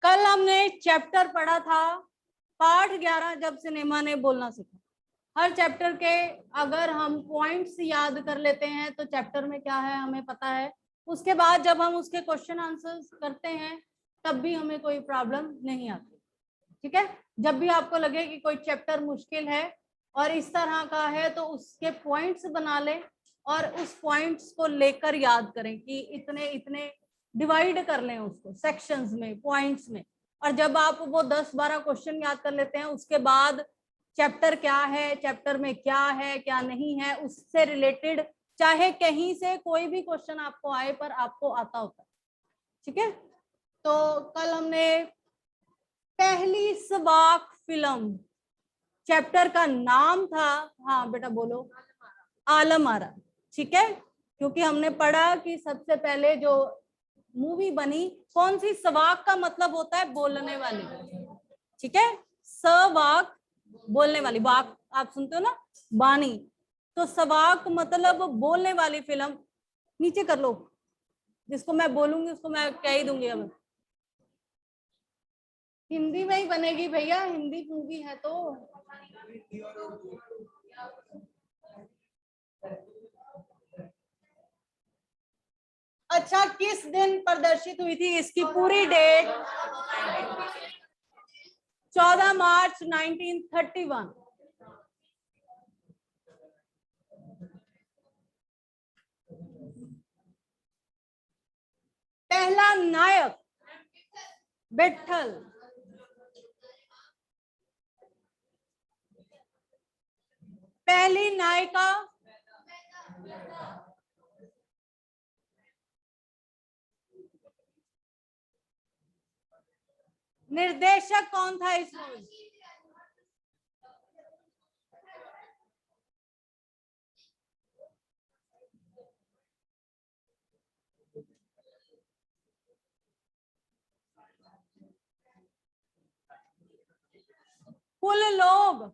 कल हमने चैप्टर पढ़ा था पाठ 11 जब सिनेमा ने बोलना सीखा। हर चैप्टर के अगर हम पॉइंट्स याद कर लेते हैं तो चैप्टर में क्या है हमें पता है। उसके बाद जब हम उसके क्वेश्चन आंसर्स करते हैं तब भी हमें कोई प्रॉब्लम नहीं आती। ठीक है, जब भी आपको लगे कि कोई चैप्टर मुश्किल है और इस तरह का है तो उसके पॉइंट्स बना लें और उस पॉइंट्स को लेकर याद करें कि इतने इतने डिवाइड कर लें उसको सेक्शंस में, पॉइंट्स में। और जब आप वो 10-12 क्वेश्चन याद कर लेते हैं उसके बाद चैप्टर क्या है, चैप्टर में क्या है क्या नहीं है, उससे रिलेटेड चाहे कहीं से कोई भी क्वेश्चन आपको आए पर आपको आता होता है। ठीक है, तो कल हमने पहली सबाक फिल्म, चैप्टर का नाम था, हाँ बेटा बोलो, आलम आरा। ठीक है, क्योंकि हमने पढ़ा कि सबसे पहले जो मूवी बनी कौन सी, सवाक का मतलब होता है बोलने वाली। ठीक है, सवाक बोलने वाली, वाक आप सुनते हो ना, बानी, तो सवाक मतलब बोलने वाली फिल्म। नीचे कर लो, जिसको मैं बोलूंगी उसको मैं कह ही दूंगी। अब हिंदी में ही बनेगी भैया, हिंदी मूवी है तो। अच्छा, किस दिन प्रदर्शित हुई थी, इसकी पूरी डेट 14 मार्च 1931। पहला नायक विट्ठल, पहली नायिका निर्देशक कौन था इस मूवी? कुल लोग,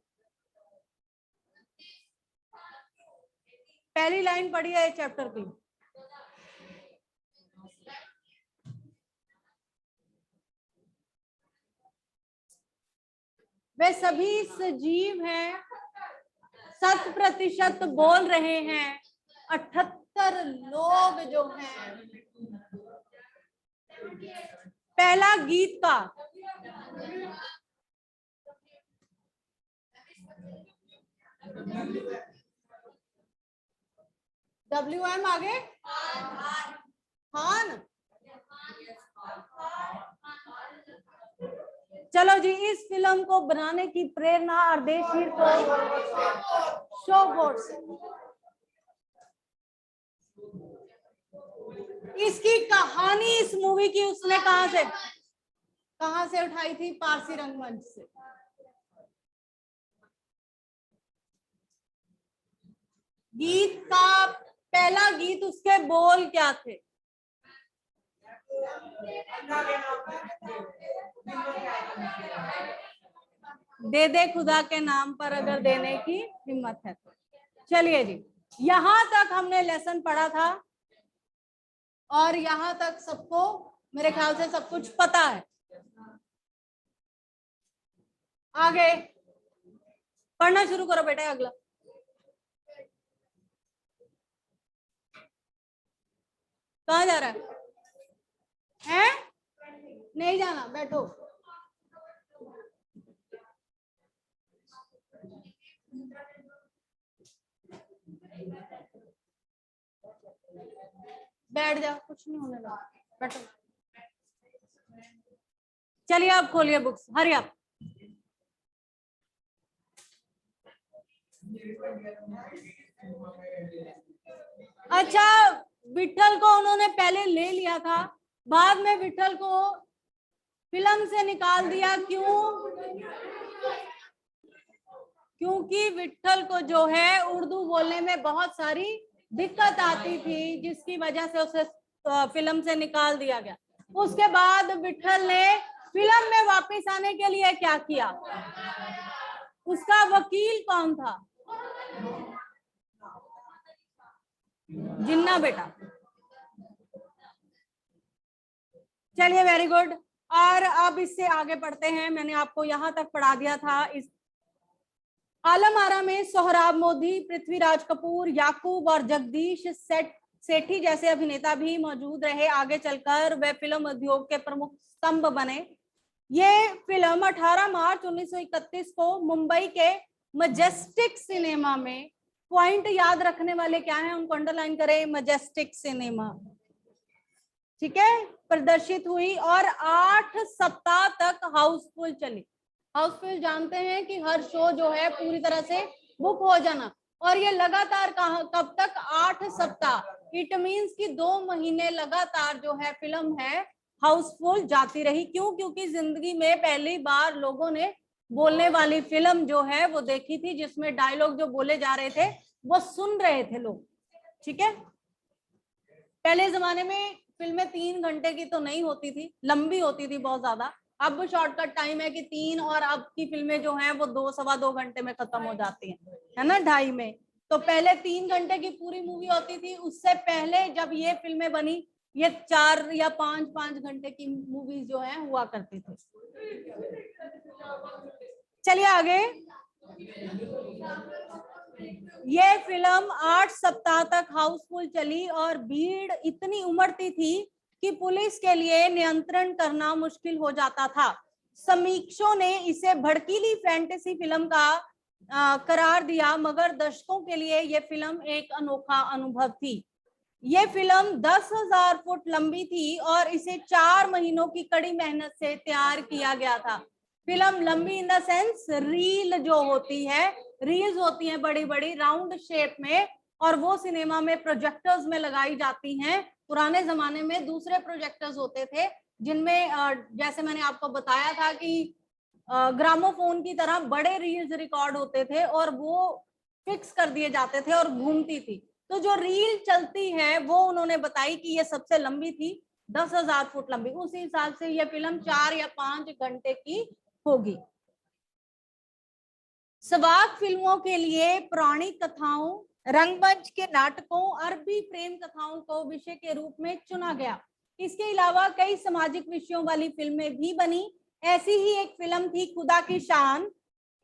पहली लाइन पढ़ी है चैप्टर की। वे सभी सजीव हैं, 100% बोल रहे हैं, 78 लोग जो हैं। पहला गीत का WM आगे खान। चलो जी, इस फिल्म को बनाने की प्रेरणा अर्देशीर को शोबोर्ड से। इसकी कहानी इस मूवी की उसने कहां से उठाई थी? पारसी रंगमंच से। गीत का पहला गीत, उसके बोल क्या थे? दे दे खुदा के नाम पर अगर देने की हिम्मत है तो। चलिए जी, यहां तक हमने लेसन पढ़ा था और यहां तक सबको मेरे ख्याल से सब कुछ पता है। आगे पढ़ना शुरू करो बेटा। अगला कहाँ जा रहा है? नहीं जाना, बैठो। बैठ जाओ, कुछ नहीं होने लगा, बैठो। चलिए आप खोलिए बुक्स, हरी आप। अच्छा, विट्ठल को उन्होंने पहले ले लिया था, बाद में विट्ठल को फिल्म से निकाल दिया। क्यों? क्योंकि विट्ठल को जो है उर्दू बोलने में बहुत सारी दिक्कत आती थी, जिसकी वजह से उसे फिल्म से निकाल दिया गया। उसके बाद विट्ठल ने फिल्म में वापस आने के लिए क्या किया? उसका वकील कौन था? जिन्ना बेटा। चलिए वेरी गुड। और अब इससे आगे बढ़ते हैं, मैंने आपको यहां तक पढ़ा दिया था। इस आलम आरा में सोहराब मोदी, पृथ्वीराज कपूर, याकूब और जगदीश सेठी जैसे अभिनेता भी मौजूद रहे। आगे चलकर वे फिल्म उद्योग के प्रमुख स्तंभ बने। ये फिल्म 18 मार्च 1931 को मुंबई के मजेस्टिक सिनेमा में, पॉइंट याद रखने वाले क्या है उनको अंडरलाइन करें, मजेस्टिक सिनेमा, ठीक है, प्रदर्शित हुई और 8 सप्ताह तक हाउसफुल चली। हाउसफुल जानते हैं कि हर शो जो है पूरी तरह से बुक हो जाना, और ये लगातार कब तक, 8 सप्ताह। इट मींस कि 2 महीने लगातार जो है फिल्म है हाउसफुल जाती रही। क्यों? क्योंकि जिंदगी में पहली बार लोगों ने बोलने वाली फिल्म जो है वो देखी थी, जिसमें डायलॉग जो बोले जा रहे थे वो सुन रहे थे लोग, ठीक है। पहले जमाने में फिल्में 3 घंटे की तो नहीं होती थी, लंबी होती थी बहुत ज्यादा। अब शॉर्टकट टाइम है कि 3, और अब की फिल्में जो हैं वो 2 सवा 2 घंटे में खत्म हो जाती हैं, है ना, 2.5 में। तो पहले 3 घंटे की पूरी मूवी होती थी। उससे पहले जब ये फिल्में बनी, ये 4 या 5 घंटे की मूवीज जो है हुआ करती थी। चलिए आगे। ये फिल्म 8 सप्ताह तक हाउसफुल चली और भीड़ इतनी उमड़ती थी कि पुलिस के लिए नियंत्रण करना मुश्किल हो जाता था। समीक्षकों ने इसे भड़कीली फैंटेसी फिल्म का करार दिया, मगर दर्शकों के लिए यह फिल्म एक अनोखा अनुभव थी। ये फिल्म 10,000 फुट लंबी थी और इसे 4 महीनों की कड़ी मेहनत से तैयार किया गया था। फिल्म लंबी इन द सेंस, रील जो होती है, रील्स होती हैं बड़ी बड़ी राउंड शेप में, और वो सिनेमा में प्रोजेक्टर्स में लगाई जाती हैं। पुराने जमाने में दूसरे प्रोजेक्टर्स होते थे जिनमें जैसे मैंने आपको बताया था कि ग्रामोफोन की तरह बड़े रील्स रिकॉर्ड होते थे और वो फिक्स कर दिए जाते थे और घूमती थी। तो जो रील चलती है वो उन्होंने बताई कि ये सबसे लंबी थी, 10,000 फुट लंबी। उसी हिसाब से ये फिल्म 4 या 5 घंटे की होगी। सवाक फिल्मों के लिए पौराणिक कथाओं, रंगमंच के नाटकों, अरबी प्रेम कथाओं को विषय के रूप में चुना गया। इसके अलावा कई सामाजिक विषयों वाली फिल्में भी बनी। ऐसी ही एक फिल्म थी खुदा की शान।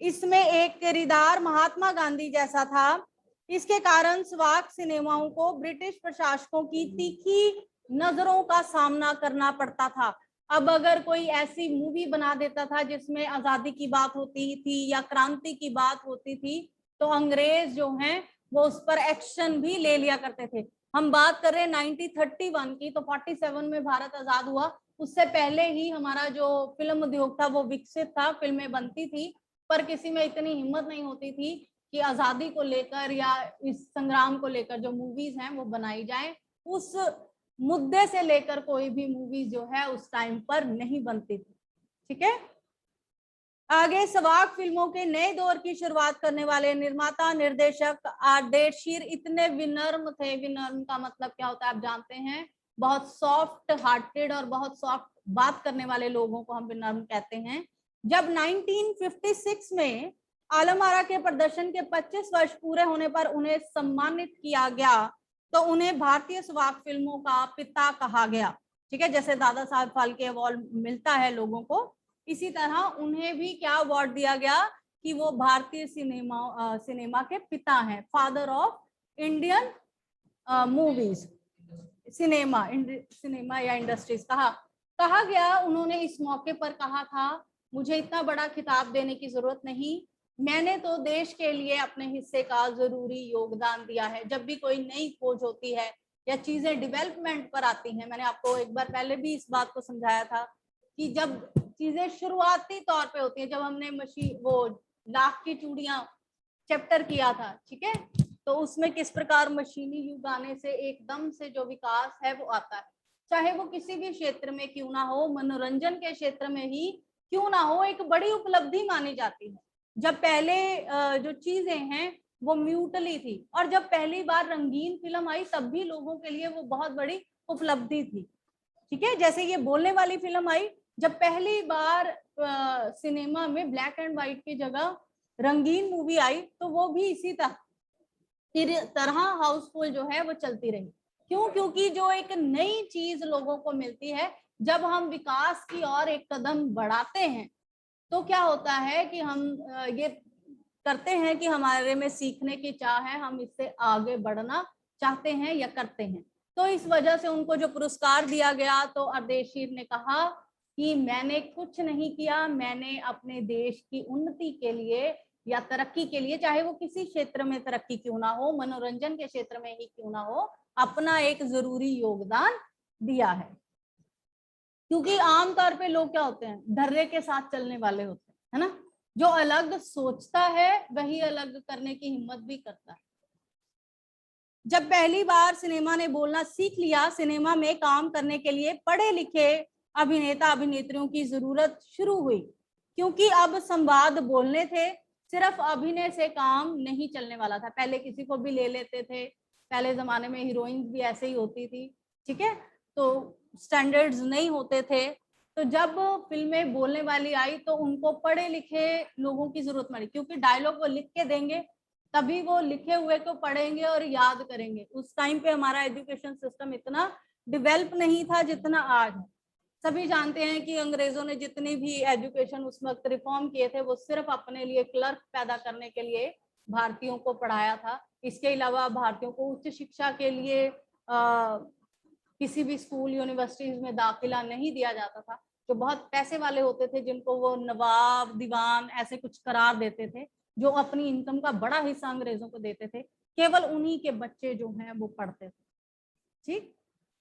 इसमें एक किरदार महात्मा गांधी जैसा था। इसके कारण स्वाक सिनेमाओं को ब्रिटिश प्रशासकों की तीखी नजरों का सामना करना पड़ता था। अब अगर कोई ऐसी मूवी बना देता था जिसमें आजादी की बात होती थी या क्रांति की बात होती थी, तो अंग्रेज जो हैं वो उस पर एक्शन भी ले लिया करते थे। हम बात कर रहे हैं 1931 की, तो 47 में भारत आजाद हुआ। उससे पहले ही हमारा जो फिल्म उद्योग था वो विकसित था, फिल्में बनती थी, पर किसी में इतनी हिम्मत नहीं होती थी कि आजादी को लेकर या इस संग्राम को लेकर जो मूवीज हैं वो बनाई जाए। उस मुद्दे से लेकर कोई भी मूवी जो है उस टाइम पर नहीं बनती थी, ठीक है। आगे सवाक फिल्मों के नए दौर की शुरुआत करने वाले निर्माता निर्देशक आर्देशीर इतने विनम्र थे। विनम्र का मतलब क्या होता है आप जानते हैं, बहुत सॉफ्ट हार्टेड और बहुत सॉफ्ट बात करने वाले लोगों को हम विनम्र कहते हैं। जब 1956 में आलम आरा के प्रदर्शन के 25 वर्ष पूरे होने पर उन्हें सम्मानित किया गया, तो उन्हें भारतीय सवाक फिल्मों का पिता कहा गया, ठीक है। जैसे दादा साहब फाल्के अवार्ड मिलता है लोगों को, इसी तरह उन्हें भी क्या अवार्ड दिया गया कि वो भारतीय सिनेमा के पिता हैं, father of Indian movies, cinema या इंडस्ट्रीज कहा गया। उन्होंने इस मौके पर कहा था, मुझे इतना बड़ा खिताब देने की जरूरत नहीं, मैंने तो देश के लिए अपने हिस्से का जरूरी योगदान दिया है। जब भी कोई नई खोज होती है या चीजें डेवलपमेंट पर आती हैं, मैंने आपको एक बार पहले भी इस बात को समझाया था कि जब चीजें शुरुआती तौर पे होती हैं, जब हमने वो लाख की चूड़ियां चैप्टर किया था, ठीक है, तो उसमें किस प्रकार मशीनी युग आने से एकदम से जो विकास है वो आता है, चाहे वो किसी भी क्षेत्र में क्यों ना हो, मनोरंजन के क्षेत्र में ही क्यों ना हो, एक बड़ी उपलब्धि मानी जाती है। जब पहले जो चीजें हैं वो म्यूटली थी, और जब पहली बार रंगीन फिल्म आई तब भी लोगों के लिए वो बहुत बड़ी उपलब्धि थी, ठीक है। जैसे ये बोलने वाली फिल्म आई, जब पहली बार सिनेमा में ब्लैक एंड व्हाइट की जगह रंगीन मूवी आई, तो वो भी इसी तरह हाउसफुल जो है वो चलती रही। क्यों? क्योंकि जो एक नई चीज लोगों को मिलती है, जब हम विकास की ओर एक कदम बढ़ाते हैं तो क्या होता है कि हम ये करते हैं कि हमारे में सीखने की चाह है, हम इससे आगे बढ़ना चाहते हैं या करते हैं। तो इस वजह से उनको जो पुरस्कार दिया गया, तो अर्देशीर ने कहा कि मैंने कुछ नहीं किया, मैंने अपने देश की उन्नति के लिए या तरक्की के लिए, चाहे वो किसी क्षेत्र में तरक्की क्यों ना हो, मनोरंजन के क्षेत्र में ही क्यों ना हो, अपना एक जरूरी योगदान दिया है। क्योंकि आमतौर पे लोग क्या होते हैं, धर्रे के साथ चलने वाले होते हैं, है ना। जो अलग सोचता है वही अलग करने की हिम्मत भी करता है। जब पहली बार सिनेमा ने बोलना सीख लिया, सिनेमा में काम करने के लिए पढ़े लिखे अभिनेता अभिनेत्रियों की जरूरत शुरू हुई, क्योंकि अब संवाद बोलने थे, सिर्फ अभिनय से काम नहीं चलने वाला था। पहले किसी को भी ले लेते थे, पहले जमाने में हीरोइंस भी ऐसे ही होती थी, ठीक है, तो स्टैंडर्ड्स नहीं होते थे। तो जब फिल्में बोलने वाली आई तो उनको पढ़े लिखे लोगों की जरूरत पड़ी, क्योंकि डायलॉग वो लिख के देंगे, तभी वो लिखे हुए को पढ़ेंगे और याद करेंगे। उस टाइम पे हमारा एजुकेशन सिस्टम इतना डेवलप नहीं था जितना आज है। सभी जानते हैं कि अंग्रेजों ने जितनी भी एजुकेशन उस वक्त रिफॉर्म किए थे, वो सिर्फ अपने लिए क्लर्क पैदा करने के लिए भारतीयों को पढ़ाया था। इसके अलावा भारतीयों को उच्च शिक्षा के लिए किसी भी स्कूल यूनिवर्सिटीज में दाखिला नहीं दिया जाता था। जो बहुत पैसे वाले होते थे, जिनको वो नवाब दीवान ऐसे कुछ करार देते थे, जो अपनी इनकम का बड़ा हिस्सा अंग्रेजों को देते थे, केवल उन्हीं के बच्चे जो हैं वो पढ़ते थे। ठीक,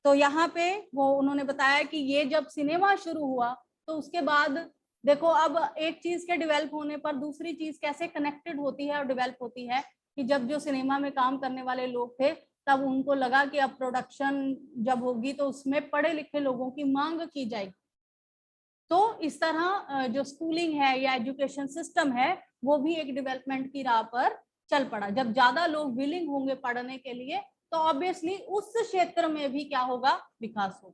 तो यहाँ पे वो उन्होंने बताया कि ये जब सिनेमा शुरू हुआ तो उसके बाद देखो, अब एक चीज के डेवलप होने पर दूसरी चीज कैसे कनेक्टेड होती है और डेवलप होती है, कि जब जो सिनेमा में काम करने वाले लोग थे, तब उनको लगा कि अब प्रोडक्शन जब होगी तो उसमें पढ़े लिखे लोगों की मांग की जाएगी। तो इस तरह जो स्कूलिंग है या एजुकेशन सिस्टम है, वो भी एक डेवलपमेंट की राह पर चल पड़ा। जब ज्यादा लोग विलिंग होंगे पढ़ने के लिए, तो ऑब्वियसली उस क्षेत्र में भी क्या होगा, विकास होगा,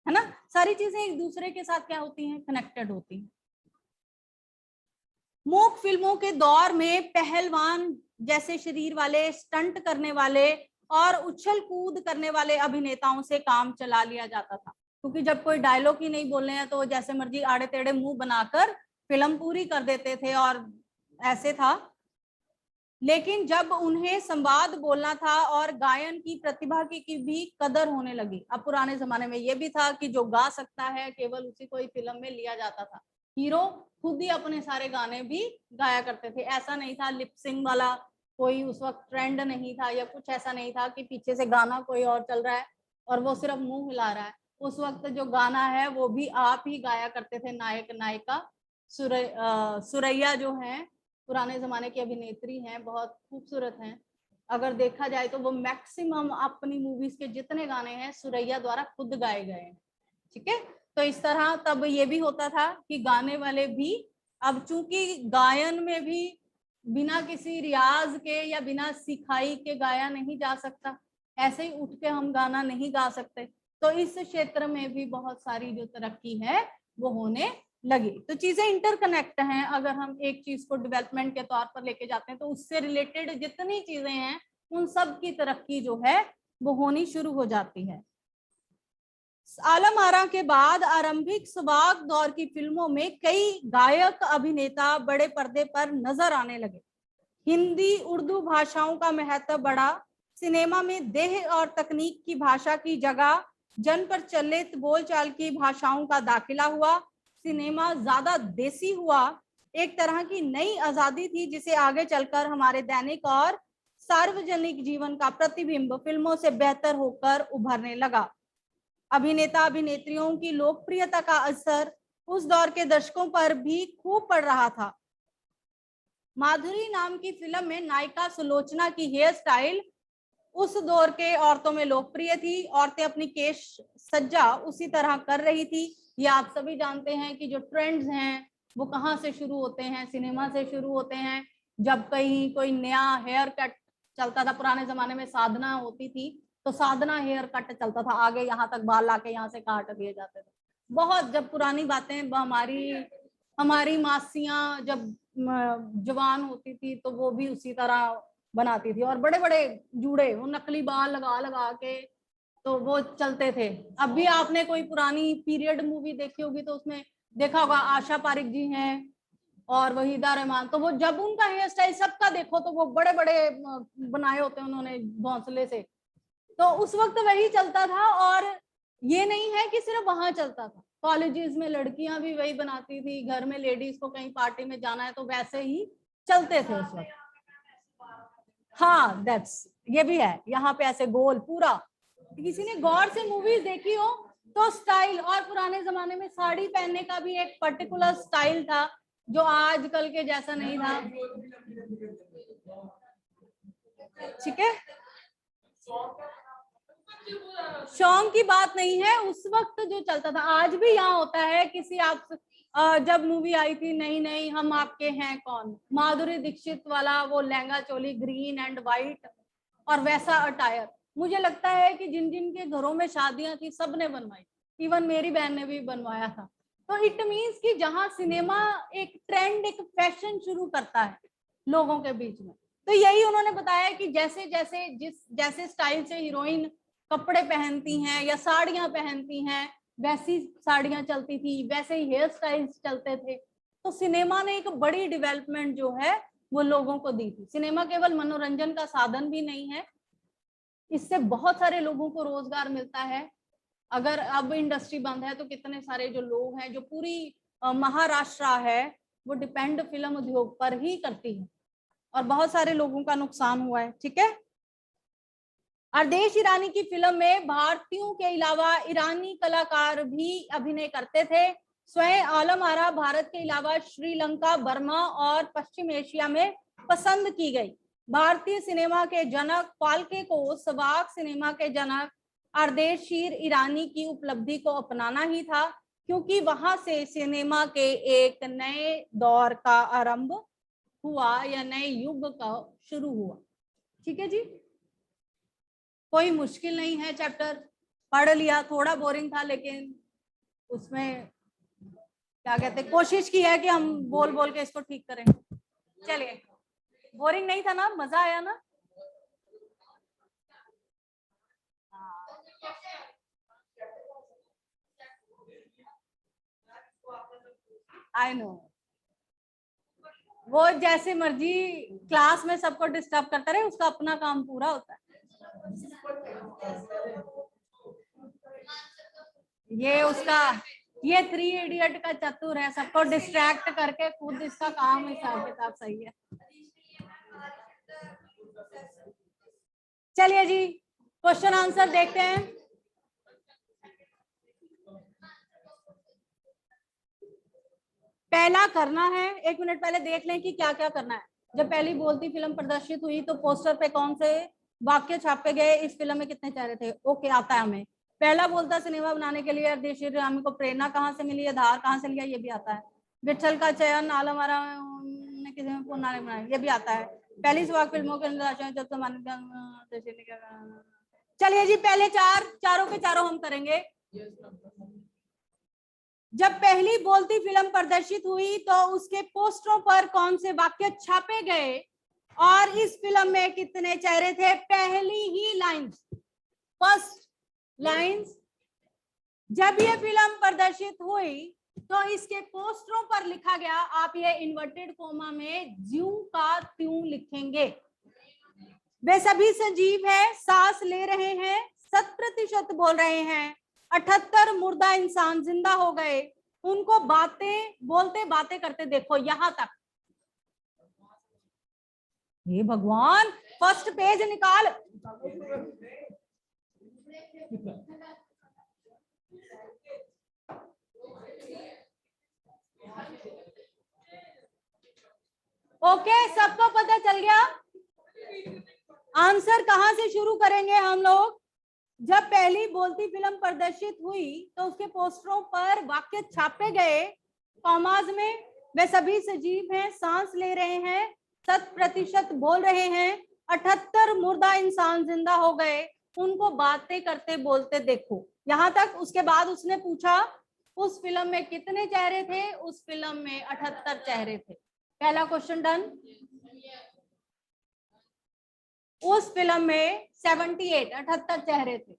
है ना। सारी चीजें एक दूसरे के साथ क्या होती हैं, कनेक्टेड होती हैं। मूक फिल्मों के दौर में पहलवान जैसे शरीर वाले, स्टंट करने वाले और उछल कूद करने वाले अभिनेताओं से काम चला लिया जाता था, क्योंकि जब कोई डायलॉग ही नहीं बोलने हैं तो जैसे मर्जी आड़े टेढ़े मुंह बनाकर फिल्म पूरी कर देते थे, और ऐसे था। लेकिन जब उन्हें संवाद बोलना था और गायन की प्रतिभा की भी कदर होने लगी। अब पुराने जमाने में ये भी था कि जो गा सकता है केवल उसी को ही फिल्म में लिया जाता था। हीरो खुद ही अपने सारे गाने भी गाया करते थे, ऐसा नहीं था लिपसिंग वाला कोई उस वक्त ट्रेंड नहीं था, या कुछ ऐसा नहीं था कि पीछे से गाना कोई और चल रहा है और वो सिर्फ मुंह हिला रहा है। उस वक्त जो गाना है वो भी आप ही गाया करते थे, नायक नायिका। सुरैया जो है पुराने जमाने की अभिनेत्री हैं, बहुत खूबसूरत हैं। अगर देखा जाए तो वो मैक्सिमम अपनी मूवीज के जितने गाने हैं सुरैया द्वारा खुद गाए गए हैं, ठीक है। तो इस तरह तब ये भी होता था कि गाने वाले भी, अब चूंकि गायन में भी बिना किसी रियाज के या बिना सिखाई के गाया नहीं जा सकता, ऐसे ही उठ के हम गाना नहीं गा सकते, तो इस क्षेत्र में भी बहुत सारी जो तरक्की है वो होने लगी। तो चीजें इंटरकनेक्ट हैं। अगर हम एक चीज को डेवलपमेंट के तौर पर लेके जाते हैं तो उससे रिलेटेड जितनी चीजें हैं उन सब की तरक्की जो है वो होनी शुरू हो जाती है। आलम आरा के बाद आरंभिक सुबाक दौर की फिल्मों में कई गायक अभिनेता बड़े पर्दे पर नजर आने लगे। हिंदी उर्दू भाषाओं का महत्व बढ़ा। सिनेमा में देह और तकनीक की भाषा की जगह जन प्रचलित बोलचाल की भाषाओं का दाखिला हुआ। सिनेमा ज्यादा देसी हुआ। एक तरह की नई आजादी थी जिसे आगे चलकर हमारे दैनिक और सार्वजनिक जीवन का प्रतिबिंब फिल्मों से बेहतर होकर उभरने लगा। अभिनेता अभिनेत्रियों की लोकप्रियता का असर उस दौर के दर्शकों पर भी खूब पड़ रहा था। माधुरी नाम की फिल्म में नायिका सुलोचना की हेयर स्टाइल उस दौर के औरतों में लोकप्रिय थी। औरतें अपनी केश सज्जा उसी तरह कर रही थी। ये आप सभी जानते हैं कि जो ट्रेंड्स हैं वो कहाँ से शुरू होते हैं, सिनेमा से शुरू होते हैं। जब कहीं कोई नया हेयर कट चलता था, पुराने जमाने में साधना होती थी तो साधना हेयर कट चलता था, आगे यहाँ तक बाल लाके यहाँ से काट दिए जाते थे। बहुत जब पुरानी बातें, हमारी मासियां जब जवान होती थी तो वो भी उसी तरह बनाती थी, और बड़े बड़े जूड़े, वो नकली बाल लगा लगा के तो वो चलते थे। अब भी आपने कोई पुरानी पीरियड मूवी देखी होगी तो उसमें देखा होगा आशा पारिक जी हैं और वहीदा रहमान, तो वो जब उनका हेयर स्टाइल सबका देखो तो वो बड़े बड़े बनाए होते हैं उन्होंने भौंसले से, तो उस वक्त वही चलता था। और ये नहीं है कि सिर्फ वहां चलता था, कॉलेजेस में लड़कियां भी वही बनाती थी, घर में लेडीज को कहीं पार्टी में जाना है तो वैसे ही चलते थे उस वक्त। हाँ दैट्स, ये भी है, यहाँ पे ऐसे गोल पूरा। किसी ने गौर से मूवीज देखी हो तो स्टाइल, और पुराने जमाने में साड़ी पहनने का भी एक पर्टिकुलर स्टाइल था जो आजकल के जैसा नहीं था। ठीक है, शौक की बात नहीं है, उस वक्त जो चलता था। आज भी यहाँ होता है, किसी आप जब मूवी आई थी नहीं नहीं हम आपके हैं कौन, माधुरी दीक्षित वाला वो lehenga choli green and white और वैसा अटायर, मुझे लगता है कि जिन जिन के घरों में शादियां थी सबने बनवाई, इवन मेरी बहन ने भी बनवाया था। तो इट मीन्स कि जहां सिनेमा एक ट्रेंड, एक फैशन शुरू करता है लोगों के बीच में, तो यही उन्होंने बताया कि जैसे जैसे जैसे स्टाइल से हीरोइन कपड़े पहनती हैं या साड़ियां पहनती हैं वैसी साड़ियां चलती थी, वैसे ही हेयर स्टाइल्स चलते थे। तो सिनेमा ने एक बड़ी डेवलपमेंट जो है वो लोगों को दी थी। सिनेमा केवल मनोरंजन का साधन भी नहीं है, इससे बहुत सारे लोगों को रोजगार मिलता है। अगर अब इंडस्ट्री बंद है तो कितने सारे जो लोग हैं, जो पूरी महाराष्ट्र है वो डिपेंड फिल्म उद्योग पर ही करती है और बहुत सारे लोगों का नुकसान हुआ है। ठीक है, आदेश ईरानी की फिल्म में भारतीयों के अलावा ईरानी कलाकार भी अभिनय करते थे। स्वयं आलम आरा भारत के अलावा श्रीलंका, बर्मा और पश्चिम एशिया में पसंद की गई। भारतीय सिनेमा के जनक फाल्के को सबाक सिनेमा के जनक आर्देशीर ईरानी की उपलब्धि को अपनाना ही था, क्योंकि वहां से सिनेमा के एक नए दौर का आरंभ हुआ या नए युग का शुरू हुआ। ठीक है जी, कोई मुश्किल नहीं है चैप्टर, पढ़ लिया, थोड़ा बोरिंग था लेकिन उसमें क्या कहते हैं कोशिश की है कि हम बोल बोल के इसको ठीक करें। चलिए, बोरिंग नहीं था ना, मजा आया ना? आई नो, वो जैसे मर्जी क्लास में सबको डिस्टर्ब करता रहे, उसका अपना काम पूरा होता है। ये उसका, ये 3 इडियट का चतुर है, सबको डिस्ट्रैक्ट करके खुद इसका काम हिसाब किताब सही है। चलिए जी, क्वेश्चन आंसर देखते हैं। पहला करना है, 1 मिनट पहले देख लें कि क्या क्या करना है। जब पहली बोलती फिल्म प्रदर्शित हुई तो पोस्टर पे कौन से वाक्य छापे गए, इस फिल्म में कितने चेहरे थे? ओके, आता है हमें। पहला बोलता सिनेमा बनाने के लिए आर्देशीर ईरानी को प्रेरणा कहाँ से मिली, आधार कहाँ से लिया, ये भी आता है। विठल का चयन आलम आरा ने किसी में पुनः बनाया, ये भी आता है। पहली सुहाग फिल्मों के अंदर जब चलिए जी, पहले चारों के चारों हम करेंगे। जब पहली बोलती फिल्म प्रदर्शित हुई तो उसके पोस्टरों पर कौन से वाक्य छापे गए और इस फिल्म में कितने चेहरे थे? पहली ही लाइंस, फर्स्ट लाइंस, जब ये फिल्म प्रदर्शित हुई तो इसके पोस्टरों पर लिखा गया, आप ये इन्वर्टेड कोमा में ज्यों का त्यों लिखेंगे। वे सभी सजीव है, सांस ले रहे हैं, 100% बोल रहे हैं, 78 मुर्दा इंसान जिंदा हो गए, उनको बातें बोलते बातें करते देखो। यहां तक, हे भगवान, फर्स्ट पेज निकाल। ओके, सबको पता चल गया? आंसर कहां से शुरू करेंगे हम लोग? जब पहली बोलती फिल्म प्रदर्शित हुई तो उसके पोस्टरों पर वाक्य छापे गए, कॉमाज में, वे सभी सजीव हैं, सांस ले रहे हैं, 100% बोल रहे हैं, 78 मुर्दा इंसान जिंदा हो गए, उनको बातें करते बोलते देखो। यहां तक। उसके बाद उसने पूछा उस फिल्म में कितने चेहरे थे? उस फिल्म में 78 चेहरे थे। पहला क्वेश्चन डन। उस फिल्म में 78 चेहरे थे।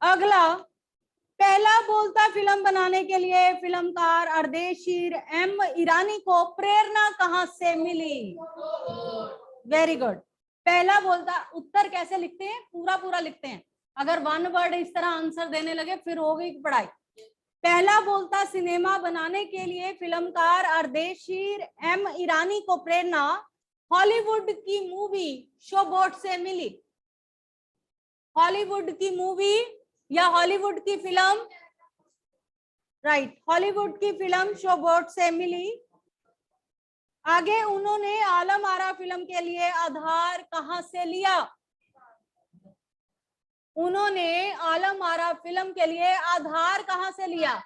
अगला, पहला बोलता फिल्म बनाने के लिए फिल्मकार अर्देशीर एम ईरानी को प्रेरणा कहां से मिली? Very good. पहला बोलता, उत्तर कैसे लिखते हैं? पूरा पूरा लिखते हैं। अगर वन वर्ड इस तरह आंसर देने लगे फिर हो गई पढ़ाई। पहला बोलता सिनेमा बनाने के लिए फिल्मकार अर्देशीर एम ईरानी को प्रेरणा हॉलीवुड की मूवी शोबोट से मिली। हॉलीवुड की मूवी या हॉलीवुड की फिल्म, राइट, हॉलीवुड की फिल्म शोबोट से मिली। आगे, उन्होंने आलम आरा फिल्म के लिए आधार कहां से लिया? उन्होंने आलम आरा फिल्म के लिए आधार कहां से लिया?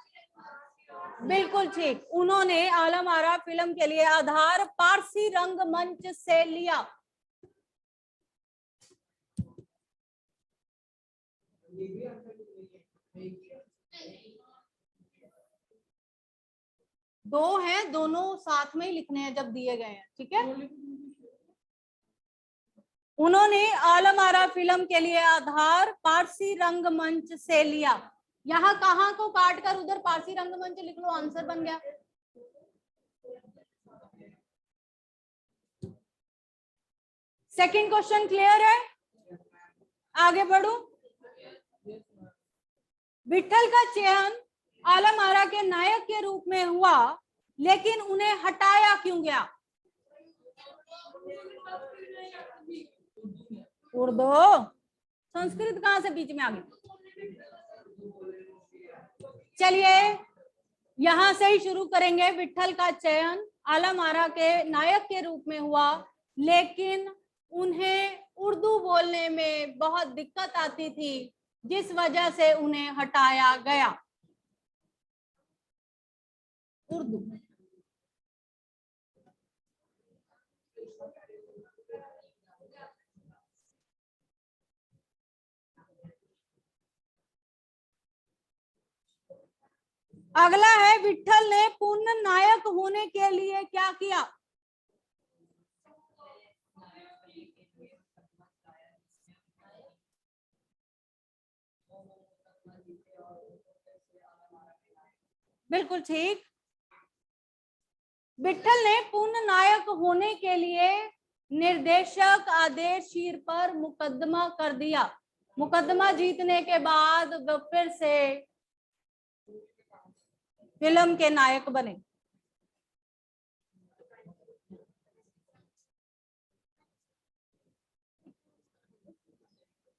बिल्कुल ठीक, उन्होंने आलम आरा फिल्म के लिए आधार पारसी रंगमंच से लिया। दो हैं, दोनों साथ में ही लिखने हैं जब दिए गए हैं, ठीक है। उन्होंने आलम आरा फिल्म के लिए आधार पारसी रंगमंच से लिया। यहाँ कहाँ को काट कर उधर पारसी रंगमंच लिख लो, आंसर बन गया। सेकंड क्वेश्चन क्लियर है? आगे बढ़ू। विट्ठल का चयन आलम आरा के नायक के रूप में हुआ, लेकिन उन्हें हटाया क्यों गया? उर्दू, संस्कृत कहां से बीच में आ गई? चलिए यहां से ही शुरू करेंगे। विट्ठल का चयन आलम आरा के नायक के रूप में हुआ, लेकिन उन्हें उर्दू बोलने में बहुत दिक्कत आती थी, जिस वजह से उन्हें हटाया गया। उर्दू, अगला है, विट्ठल ने पूर्ण नायक होने के लिए क्या किया? बिल्कुल ठीक, विट्ठल ने पूर्ण नायक होने के लिए निर्देशक आदेशीर पर मुकदमा कर दिया। मुकदमा जीतने के बाद वो फिर से फिल्म के नायक बने।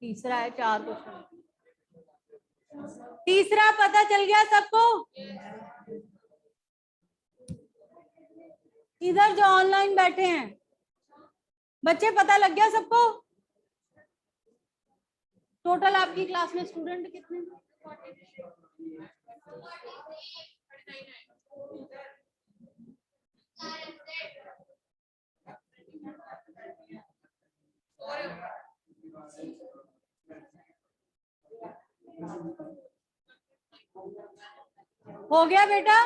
तीसरा है, 4 क्वेश्चन। तीसरा पता चल गया सबको? इधर जो ऑनलाइन बैठे हैं बच्चे, पता लग गया सबको? टोटल आपकी क्लास में स्टूडेंट कितने? हो गया बेटा?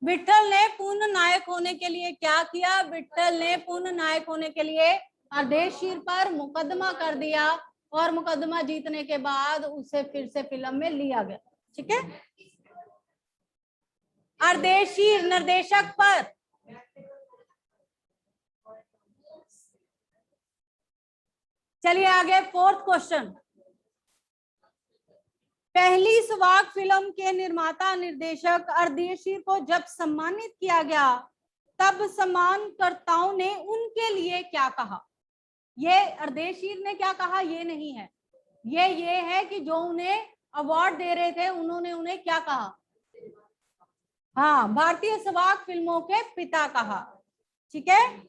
विट्ठल ने पूर्ण नायक होने के लिए क्या किया? विट्ठल ने पूर्ण नायक होने के लिए अर्देशीर पर मुकदमा कर दिया, और मुकदमा जीतने के बाद उसे फिर से फिल्म में लिया गया, ठीक है। अर्देशीर निर्देशक पर चलिए आगे, 4th क्वेश्चन। पहली सुवाग फिल्म के निर्माता निर्देशक अर्देशीर को जब सम्मानित किया गया, तब सम्मानकर्ताओं ने उनके लिए क्या कहा? ये अर्देशीर ने क्या कहा ये नहीं है, ये है कि जो उन्हें अवार्ड दे रहे थे उन्होंने उन्हें क्या कहा? हाँ, भारतीय सुवाग फिल्मों के पिता कहा, ठीक है।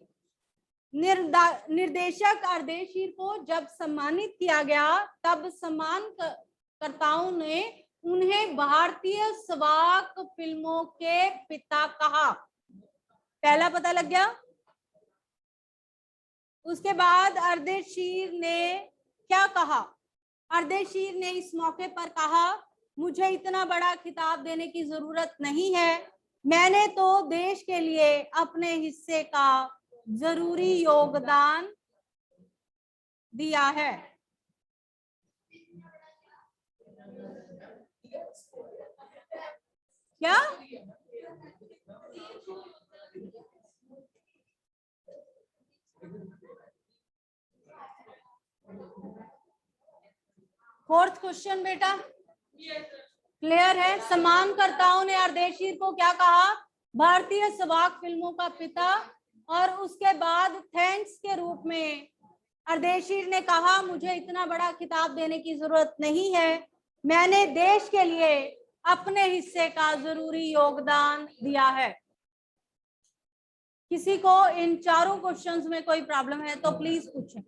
निर्देशक अर्देशीर को जब सम्मानित किया गया, तब सम्मानकर्ताओं ने उन्हें भारतीय सुवाग फिल्मों के पिता कहा। पहला पता लग गया? उसके बाद अर्देशीर ने क्या कहा? अर्देशीर ने इस मौके पर कहा, मुझे इतना बड़ा खिताब देने की जरूरत नहीं है, मैंने तो देश के लिए अपने हिस्से का जरूरी योगदान दिया है। क्या? फोर्थ क्वेश्चन बेटा क्लियर है? सम्मानकर्ताओं ने अर्देशीर को क्या कहा? भारतीय स्वाक फिल्मों का पिता। और उसके बाद थैंक्स के रूप में अर्देशीर ने कहा मुझे इतना बड़ा खिताब देने की जरूरत नहीं है, मैंने देश के लिए अपने हिस्से का जरूरी योगदान दिया है। किसी को इन चारों क्वेश्चंस में कोई प्रॉब्लम है तो प्लीज पूछें।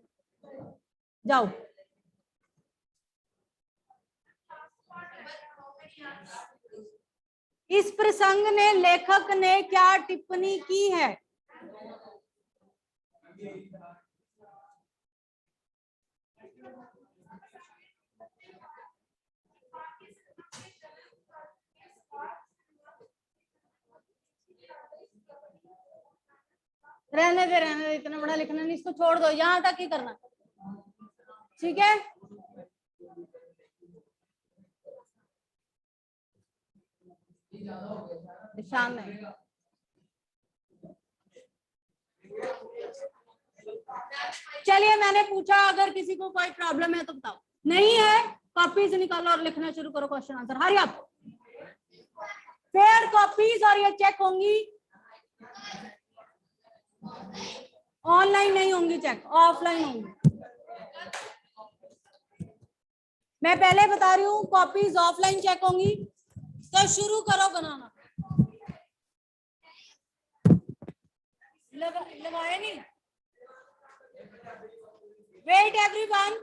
जाओ। इस प्रसंग ने लेखक ने क्या टिप्पणी की है? रहने दे, इतना बड़ा लिखना नहीं, इसको छोड़ दो, यहां तक ही करना, ठीक है? निशान नहीं। चलिए, मैंने पूछा अगर किसी को कोई प्रॉब्लम है तो बताओ, नहीं है कॉपी से निकालो और लिखना शुरू करो question answer. Hurry up. Fair copies और ये चेक होंगी, ऑनलाइन नहीं होंगी चेक, ऑफलाइन होंगी। मैं पहले बता रही हूँ कॉपीज ऑफलाइन चेक होंगी। तो शुरू करो बनाना। लगाए नहीं? Wait everyone.